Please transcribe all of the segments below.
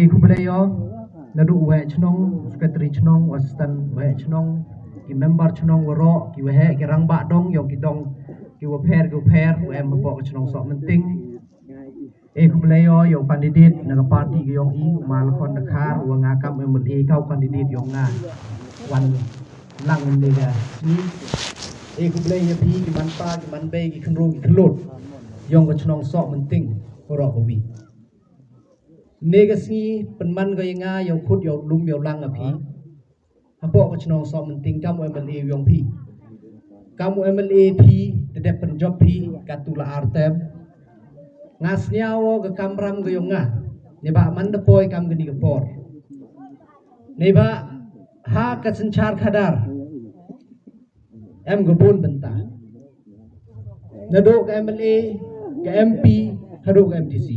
Kubelayo nadu we chnong secretary chnong assistant we chnong ki member chnong waro ki we ki rang ba dong yo ki dong ki wo pher we em bo chnong sok menting Kubelayo yo candidate na party ki yong mal kon dakar wa ngakam MLA kau candidate yong nga wan lang ni ga ni Kubelayo pi ki man pa ki man be ki khnru ki khlut yong ko chnong sok menting waro ko wi Negasi penman gaya nga yang khut yang lum yang lang api, apa ko chnong so menting kamu MLA yang pi, kamu MLA pi, tidak penjob pi, katula artem, ngasnyawo ke kamram gaya nga, neba mandepoi kam geni kepor, neba ha kesencar kadar, gebun bentah, naduk ke MLA, ke MP, haduk ke MTC.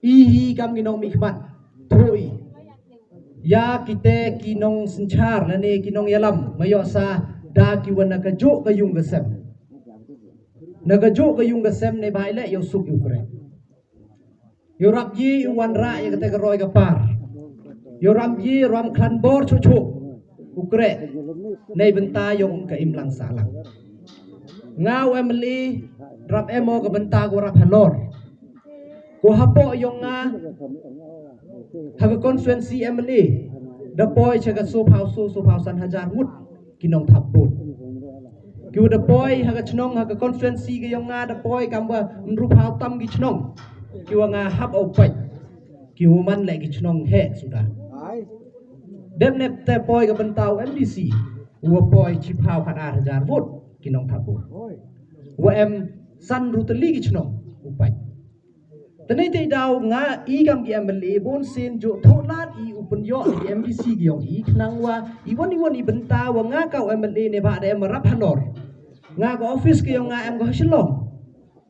Ihi kam ginong mikmat thui ya kita kinong sencar lane kinong yalam mayo sa da kiwana ka jo ka yung gasem naga jo ka yung gasem ne baile yo suk ukre yo rap yi wan ra ya kata roy ka par yo ram yi ram klan bor chu chu ukre nei benta yong ka imlang salang ngau emli rap emo ka benta ko rap halor ko hapo yung nga haga constituency MLA dapoy chaga so phausan hajar mut kinong thaput kiu dapoy haga chnong haga constituency ga yung nga dapoy kamba nru phau tam gi chnong kiu nga hap opai kiu man le gi chnong he sudah dem ne te poy ga bentau MDC wo poy chi phau khan hajar mut kinong thaput wo em san ruteli gi chnong upai Tani te daw nga igam gi MLA bon sen jo tholat I upun yo di MDC gi yong nang wa iwan I benta wa nga kau MLA ne ba de marap hanor nga go office gi yong nga em go hasilong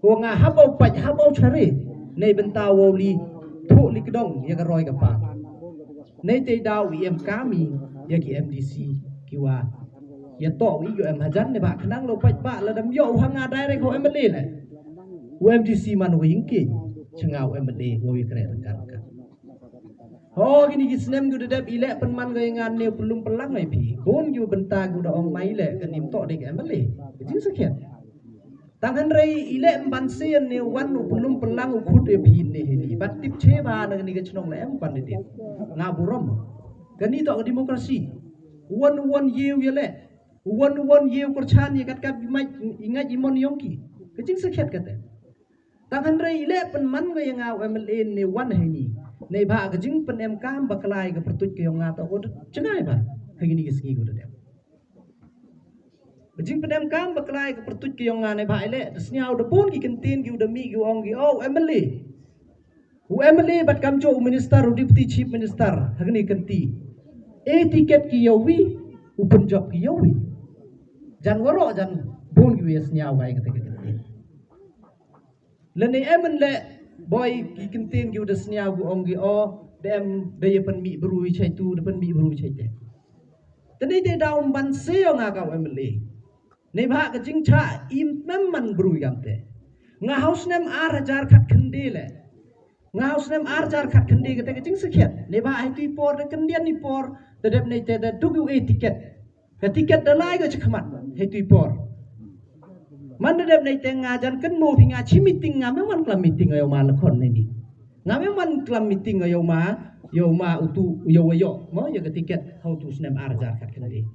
ko nga habau paj habau chari ne benta wo li tho li kdong ya ga roi ga pa ne te daw em kami ya gi MDC ki wa ya to wi yo em hajan ne ba khnang lo paj ba la dam yo hanga direct ho MLA le MDC man wing ki Cengau MLA ngoi kere rekan-rekan. Oh gini gisnem gu dedap ilek penman gaya ngan ne belum pelang ai pi. Bon gu benta gu da ong mai le kenim tok dek MLA. Jadi sekian. Tangan rei ilek mbansian ne wan belum pelang ukut e pi ne hini. Batip cheba na gini gechnong le em pandit. Ngaburom. Gani tok demokrasi. Wan yew yele. Wan yew kurchan ye kat kap mai ingat imon yongki. Kecing sekian kata. Tangan rei ile penman ga yang ngau MLA ne wan hini ne ba ga jing pen em kam baklai ga pertut ke yang ngata od cengai ba hini ga sigi gudu dem jing pen em kam baklai ga pertut ke yang ngane ba ile desnyau de pun gi kentin gi udami gi ong gi oh MLA bat kam jo minister deputy chief minister hagni kenti tiket ki yowi upen job ki yowi jan waro jan bon gi wesnyau ga ga Lene emen le boy ki kentin ki udah senya gu onggi o dem daya pen mi berui cai tu depan mi berui cai te. Tadi te daun ban seo ngakau MLA. Ne ba ke jing cha im memman berui gam te. Nga haus nem ar hajar kat kendi le. Nga haus nem ar hajar kat kendi ke te jing sekian. Ne ba ai ti por de kendian ni por de dem ne te de dugu tiket. Ke tiket de lai ke cekmat. Hai ti por. Mana dem nei teng ngajan kan mo pinga chi meeting ngame man klam meeting ayo ma lakon ni ngame man klam meeting ayo ma utu yo mo ya tiket how to snem arjar kat kene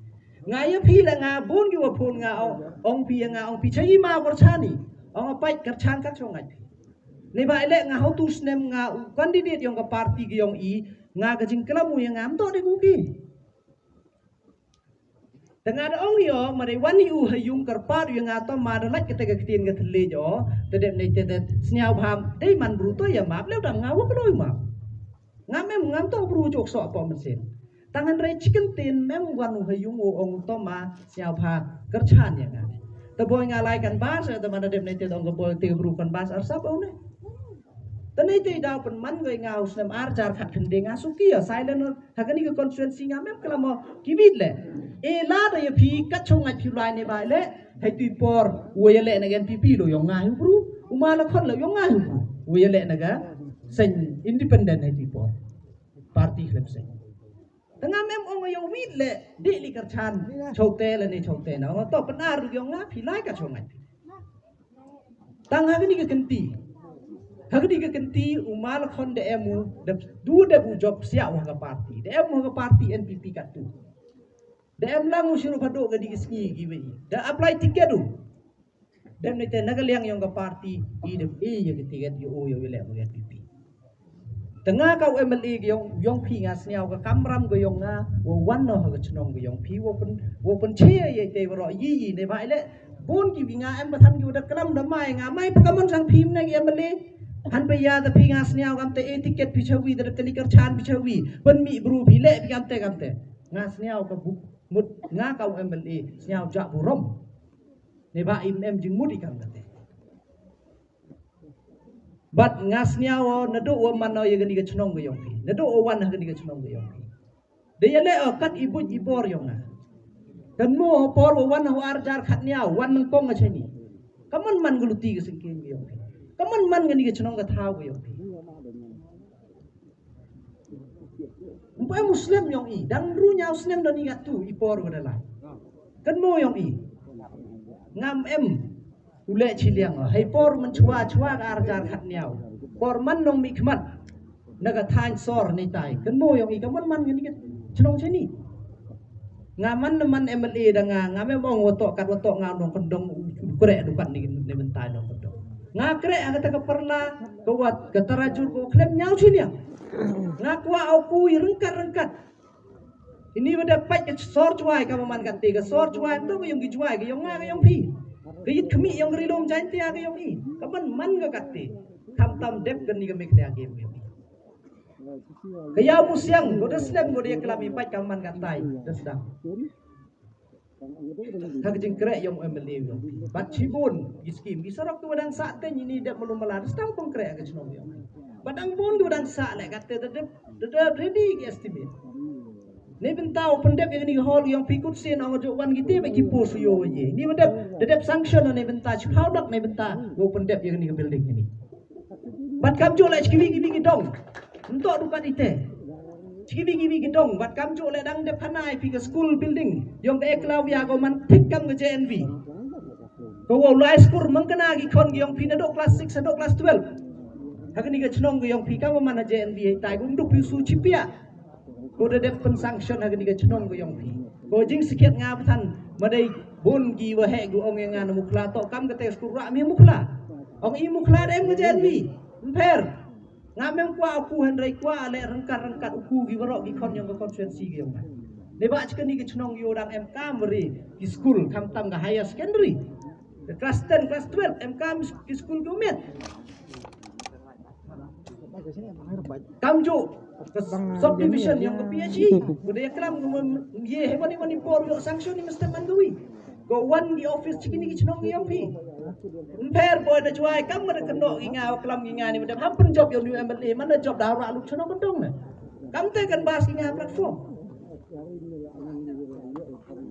ngaya pi la nga bon gi wa pun nga ong pi chai ma war chani ong pai kat chan kat chong ngai ne ba ile nga how to snem nga candidate yong ka party gi yong nga ga jing klamu yang ngam to de ku ki Tengah ada orang yo, mari wani hayung kerpar yang atau mana lagi kita ketin ke tele jo, tedep nih tedep senyau ham, deh man bruto ya maaf, lewat ngawu kalau maaf, ngam tau bru jok sok apa mesin, tangan rai chicken tin mem wanu hayung orang toma senyau ham kerjaan ya kan, teboy ngalaikan bas, atau mana tedep nih tedep orang boy teu bru kan bas arsap orang Tanai te daw penman goi ngau snem arjar khat khende ngasuki ya silent hagani ke constituency ngamem kalamo kibit le la da ya phi kat chonga philai ne ba le hai tu por wo ya le na gen pp lo yong ngai bru uma la khon lo yong ngai bru wo ya le na ga sen independen hai tipo parti klepse tengah mem ong yo wit le di li kerchan chote le ni chote na to penar yo nga philai ka chongai tang hagni ke kenti umal khon de emu de du de bu job sia wa parti de emu ga parti NPP ka tu de em lang ushuru phado ga di ski gi we da apply ticket du dem ne te nagaliang yung ga parti i de ye ga ticket yo yo le mo NPP tengah kau MLA yung pi ngas niaw ka kamram go yung nga wo wan no ha chnong go yung pi wo pen che ye te ro yi ne bai le bon ki winga em bathan ki da kalam da mai nga mai pakaman sang phim na MLA han pe ya da pi ngas niaw kam te ticket pi chawi da kali kar chan pi chawi pen mi bru pi le pi kam te ngas niaw ka bu mut nga kau MLA niaw ja bu rom ne ba im em jing mudi kam te but ngas niawo nado o mano ye gani ga chnong go yong pi nado o wan ha gani ga chnong go yong pi de yele o kat ibu ibor yong na kan mo por o wan ho ar jar khat niaw wan nang pong ga chani kaman man guluti ga singkin go yong pi kaman man gani ga chnong ga thaw go yong pi umpai muslim yong i dang ru nyaw snem do ni ga tu ipor go dalai kan mo yong i ngam em ule chiliang hai por man chua ga arjar khat niaw por man nong mi khmat naga thain sor ni tai kan mo yong i kaman man ngani chnong chani nga man MLA da nga me bong woto kat woto nga nong kondong kre du kan ni bentai nong kondong nga kre aga ta ka perla ko wat ka tarajul ko klem nyaw chiliang nga kwa au ku rengkat ini bada pai ke sor chuai ka man kan te ka sor chuai to ko yong gi chuai ga yong nga ga yong pi kayit kami yang rilom jain tiya ga yong i kaman man ga katte tham tam dep gan ni ga mek dia game yong kaya musyang go deslam go dia kelami pai kaman ga tai desdang hak jing kre yong MLA yong bat chibun giskim gisarok tu wadang sa te ni dep melum mala desdang pong kre ga chnom yong badang bon go dang sa le katte de ready estimate ni bentau pendep yang ni hol yang pikut sin ang jo wan gite bagi pos yo ye ni bedep sanction ni benta chau dak ni benta wo pendep yang ni building ni bat kam jo le chkiwi dong entok dukan ite chkiwi dong bat kam jo le dang dep hanai pi ke school building yang ke eklawia go man thik kam ke JNV ko wo lai school mangkana gi khon gi yang pi na do class 6 do class 12 hak ni ke chnong gi yang pi kam man JNV tai gum du pi su chipia ko de dep pen sanction ha ga chnong go yong pi ko jing sikiat nga phan madai bon gi wa he gu ong nga na mukla to kam ka te sku ra mi mukla ong i mukla dem ga jenwi per nga mem kwa ku han rai kwa le rangkat ku gi waro gi khon yong ga constituency gi yong ne ba chkan ni ga chnong yo dang em kam ri ki school kam tam ga higher secondary class 10 class 12 em kam ki school go met kam jo subdivision yang ke PhD budaya keram ye hebani mani por yo sanction ni mesti mandui go one di office chikini ki chnong yang pi per boy da chuai kam ma kendo inga kelam inga ni madam hampun job yo new MLA mana job da ra lu chnong bendong na kam te kan bas inga platform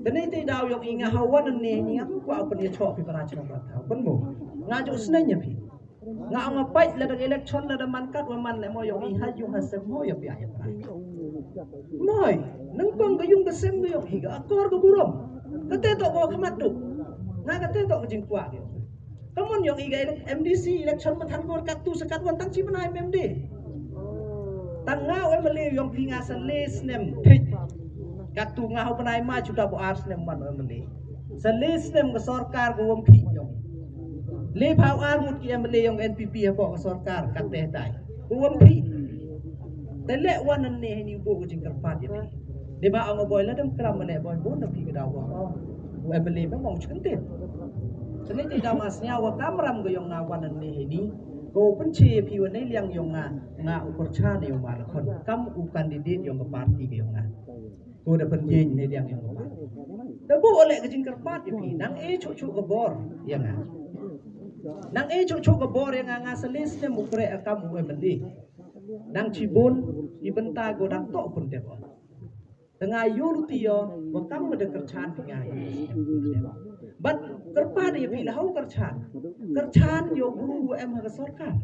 dan itu daw yo inga hawan ni ni ngam ko apa dia chok pi para chnong ba thau kon mo ngajo snanya pi nga ang pai la dang election la da man kat wa man le mo yo i ha yu ha se mo yo pi ya moi nang kong ga yung ga sem ga yo hi ga akor ga burom ka te to ko khamat tu nga ka te to jing kwa ge kamon yo i ga MDC election ma than ko kat tu sakat wan tang chi banai MMD tang nga o ma le yo pi nga sa les nem pej kat tu nga ho banai ma chu da bo ars nem man o ma le sa les nem ga sarkar go wam pi yo le phao ar mut ki MLA yang NPP ko sarkar kate dai uam pi tele wanan ne ni bo jing karpat ya de ba ang boy la dam kram ne boy bo na pi ga daw ko MLA ba mong chkante sene ti daw asnya wa kamram go yang na wanan ne ni ko penche pi wa ne liang yong nga ukur cha ne yo ma kon kam u candidate yang ke parti ge yong na ko da pen yin ne liang yong ma da bo ole ga jing karpat ya pi nang e chu chu go bor ya nga nang e chu ga bor yang nga selis ne mukre akam we bendi nang cibun ibenta go dang to pun te tengah yul tio wakam de kerchan ngai bat kerpa de pi lau kerchan yo guru em ha sarkar